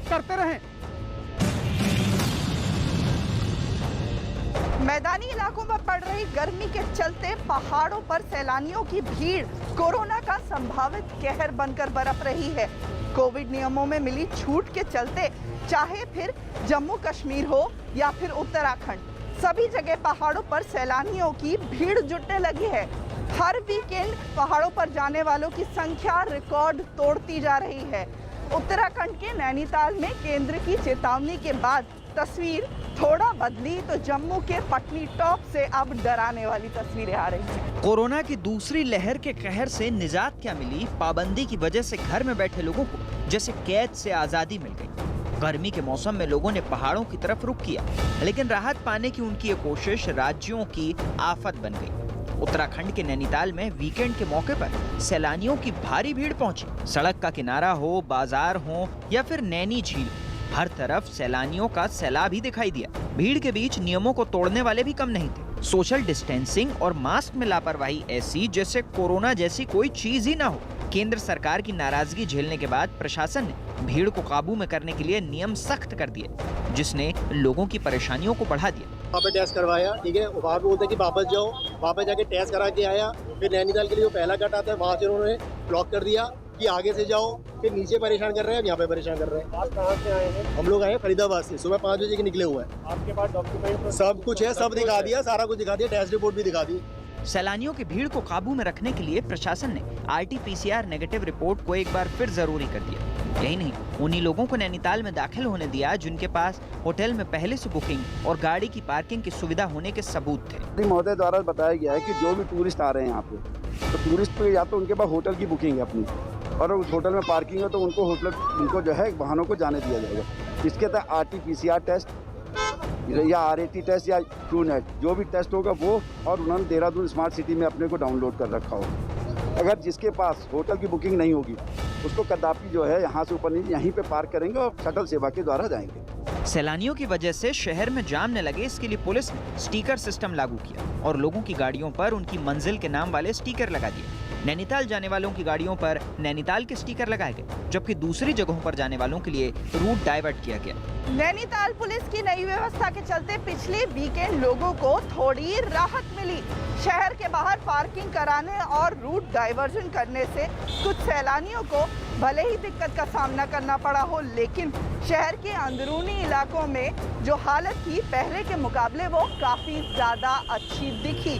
करते रहें। मैदानी इलाकों में पड़ रही गर्मी के चलते पहाड़ों पर सैलानियों की भीड़ कोरोना का संभावित कहर बनकर बरप रही है। कोविड नियमों में मिली छूट के चलते चाहे फिर जम्मू कश्मीर हो या फिर उत्तराखंड, सभी जगह पहाड़ों पर सैलानियों की भीड़ जुटने लगी है। हर वीकेंड पहाड़ों पर जाने वालों की संख्या रिकॉर्ड तोड़ती जा रही है। उत्तराखंड के नैनीताल में केंद्र की चेतावनी के बाद तस्वीर थोड़ा बदली तो जम्मू के पटनी टॉप से अब डराने वाली तस्वीरें आ रही हैं। कोरोना की दूसरी लहर के कहर से निजात क्या मिली? पाबंदी की वजह से घर में बैठे लोगों को जैसे कैद से आजादी मिल गई। गर्मी के मौसम में लोगों ने पहाड़ों की तरफ रुख किया, लेकिन राहत पाने की उनकी ये कोशिश राज्यों की आफत बन गई। उत्तराखंड के नैनीताल में वीकेंड के मौके पर सैलानियों की भारी भीड़ पहुंची। सड़क का किनारा हो, बाजार हो या फिर नैनी झील, हर तरफ सैलानियों का सैलाब ही दिखाई दिया। भीड़ के बीच नियमों को तोड़ने वाले भी कम नहीं थे। सोशल डिस्टेंसिंग और मास्क में लापरवाही ऐसी जैसे कोरोना जैसी कोई चीज ही ना हो। केंद्र सरकार की नाराजगी झेलने के बाद प्रशासन ने भीड़ को काबू में करने के लिए नियम सख्त कर दिए, जिसने लोगों की परेशानियों को बढ़ा दिया। वहाँ पे टेस्ट करवाया, ठीक है, वहाँ पे बोलते कि वापस जाओ, वहाँ पे जाके टेस्ट करा के आया। फिर नैनीताल के लिए जो पहला कट आता है वहाँ से उन्होंने ब्लॉक कर दिया कि आगे से जाओ। फिर नीचे परेशान कर रहे हैं, यहाँ पे परेशान कर रहे हैं। आप कहाँ से आए हैं? हम लोग आए हैं फरीदाबाद से, सुबह 5 बजे के निकले हुए हैं। आपके पास डॉक्यूमेंट सब कुछ है, सब दिखा दिया, सारा कुछ दिखा दिया, टेस्ट रिपोर्ट भी दिखा दी। सैलानियों की भीड़ को काबू में रखने के लिए प्रशासन ने RT-PCR नेगेटिव रिपोर्ट को एक बार फिर जरूरी कर दिया। यही नहीं, उन्हीं लोगों को नैनीताल में दाखिल होने दिया जिनके पास होटल में पहले से बुकिंग और गाड़ी की पार्किंग की सुविधा होने के सबूत थे। महोदय द्वारा बताया गया है कि जो भी टूरिस्ट आ रहे हैं यहाँ पे, तो टूरिस्ट पे या तो उनके पास होटल की बुकिंग है अपनी, और उस होटल में पार्किंग है तो उनको जो है वाहनों को जाने दिया जाएगा। इसके तहत RT-PCR टेस्ट या RAT टेस्ट या TrueNet जो भी टेस्ट होगा वो, और उन्होंने देहरादून स्मार्ट सिटी में अपने को डाउनलोड कर रखा होगा। अगर जिसके पास होटल की बुकिंग नहीं होगी उसको कदापि जो है यहाँ से ऊपर नहीं, यहीं पे पार्क करेंगे और शटल सेवा के द्वारा जाएंगे। सैलानियों की वजह से शहर में जाम न लगे, इसके लिए पुलिस ने स्टिकर सिस्टम लागू किया और लोगों की गाड़ियों पर उनकी मंजिल के नाम वाले स्टिकर लगा दिए। नैनीताल जाने वालों की गाड़ियों पर नैनीताल के स्टिकर लगाए गए, जबकि दूसरी जगहों पर जाने वालों के लिए रूट डाइवर्ट किया गया। नैनीताल पुलिस की नई व्यवस्था के चलते पिछले वीकेंड लोगों को थोड़ी राहत मिली। शहर के बाहर पार्किंग कराने और रूट डाइवर्जन करने से कुछ सैलानियों को भले ही दिक्कत का सामना करना पड़ा हो, लेकिन शहर के अंदरूनी इलाकों में जो हालत थी पहले के मुकाबले वो काफ़ी ज़्यादा अच्छी दिखी।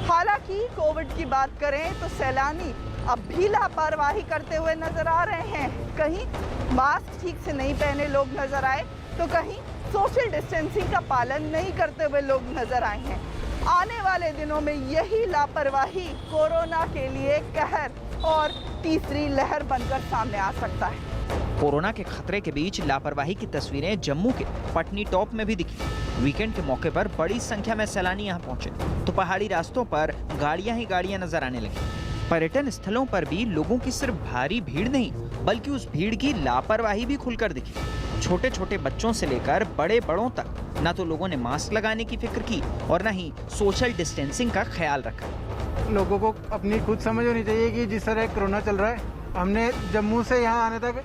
हालांकि कोविड की बात करें तो सैलानी अब भी लापरवाही करते हुए नजर आ रहे हैं। कहीं मास्क ठीक से नहीं पहने लोग नजर आए तो कहीं सोशल डिस्टेंसिंग का पालन नहीं करते हुए लोग नजर आए हैं। आने वाले दिनों में यही लापरवाही कोरोना के लिए कहर और तीसरी लहर बनकर सामने आ सकता है। कोरोना के खतरे के बीच लापरवाही की तस्वीरें जम्मू के पटनी टॉप में भी दिखी। वीकेंड के मौके पर बड़ी संख्या में सैलानी यहाँ पहुंचे तो पहाड़ी रास्तों पर गाड़ियां ही गाड़ियां नजर आने लगी। पर्यटन स्थलों पर भी लोगों की सिर्फ भारी भीड़ नहीं, बल्कि उस भीड़ की लापरवाही भी खुलकर दिखी। छोटे छोटे बच्चों से लेकर बड़े बड़ों तक न तो लोगों ने मास्क लगाने की फिक्र की और न ही सोशल डिस्टेंसिंग का ख्याल रखा। लोगों को अपनी खुद समझ होनी चाहिए कि जिस तरह कोरोना चल रहा है, हमने जम्मू से यहाँ आने तक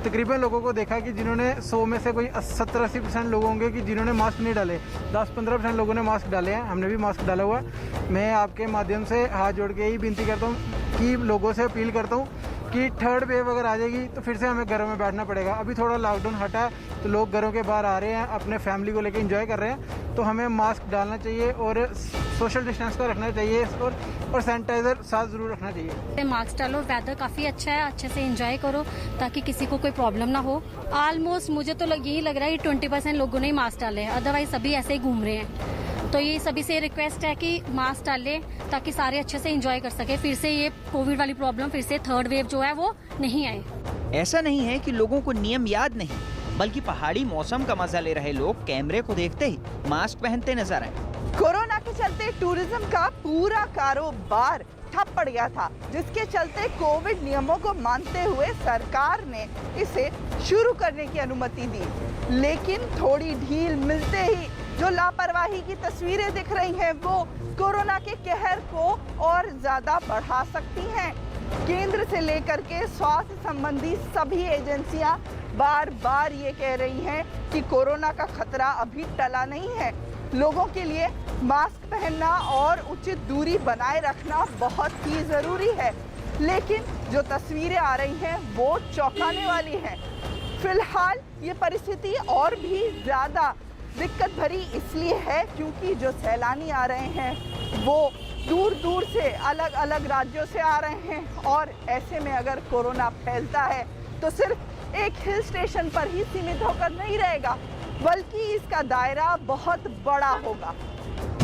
तकरीबन लोगों को देखा कि जिन्होंने 100 में से कोई 70-80% लोग होंगे कि जिन्होंने मास्क नहीं डाले। 10-15% लोगों ने मास्क डाले हैं, हमने भी मास्क डाला हुआ है। मैं आपके माध्यम से हाथ जोड़ के ही विनती करता हूँ कि लोगों से अपील करता हूँ कि थर्ड वेव अगर आ जाएगी तो फिर से हमें घरों में बैठना पड़ेगा। अभी थोड़ा लॉकडाउन हटा है तो लोग घरों के बाहर आ रहे हैं, अपने फैमिली को लेकर एंजॉय कर रहे हैं, तो हमें मास्क डालना चाहिए और सोशल डिस्टेंस का रखना चाहिए और सैनिटाइजर साथ जरूर रखना चाहिए। मास्क डालो, वेदर काफ़ी अच्छा है, अच्छे से एंजॉय करो ताकि किसी को कोई प्रॉब्लम ना हो। ऑलमोस्ट मुझे तो यही लग रहा है कि 20% लोगों ने ही मास्क डाले हैं, अदरवाइज सभी ऐसे ही घूम रहे हैं। तो ये सभी से रिक्वेस्ट है कि मास्क डालें ताकि सारे अच्छे से एंजॉय कर सके, फिर से ये कोविड वाली प्रॉब्लम फिर से थर्ड वेव जो है वो नहीं आए। ऐसा नहीं है कि लोगों को नियम याद नहीं, बल्कि पहाड़ी मौसम का मजा ले रहे लोग कैमरे को देखते ही मास्क पहनते नजर आए। कोरोना के चलते टूरिज्म का पूरा कारोबार ठप पड़ गया था, जिसके चलते कोविड नियमों को मानते हुए सरकार ने इसे शुरू करने की अनुमति दी। लेकिन थोड़ी ढील मिलते ही जो लापरवाही की तस्वीरें दिख रही हैं वो कोरोना के कहर को और ज्यादा बढ़ा सकती हैं। केंद्र से लेकर के स्वास्थ्य संबंधी सभी एजेंसियां बार बार ये कह रही हैं कि कोरोना का खतरा अभी टला नहीं है। लोगों के लिए मास्क पहनना और उचित दूरी बनाए रखना बहुत ही ज़रूरी है, लेकिन जो तस्वीरें आ रही हैं वो चौंकाने वाली हैं। फिलहाल ये परिस्थिति और भी ज़्यादा दिक्कत भरी इसलिए है क्योंकि जो सैलानी आ रहे हैं वो दूर दूर से अलग अलग राज्यों से आ रहे हैं और ऐसे में अगर कोरोना फैलता है तो सिर्फ एक हिल स्टेशन पर ही सीमित होकर नहीं रहेगा, बल्कि इसका दायरा बहुत बड़ा होगा।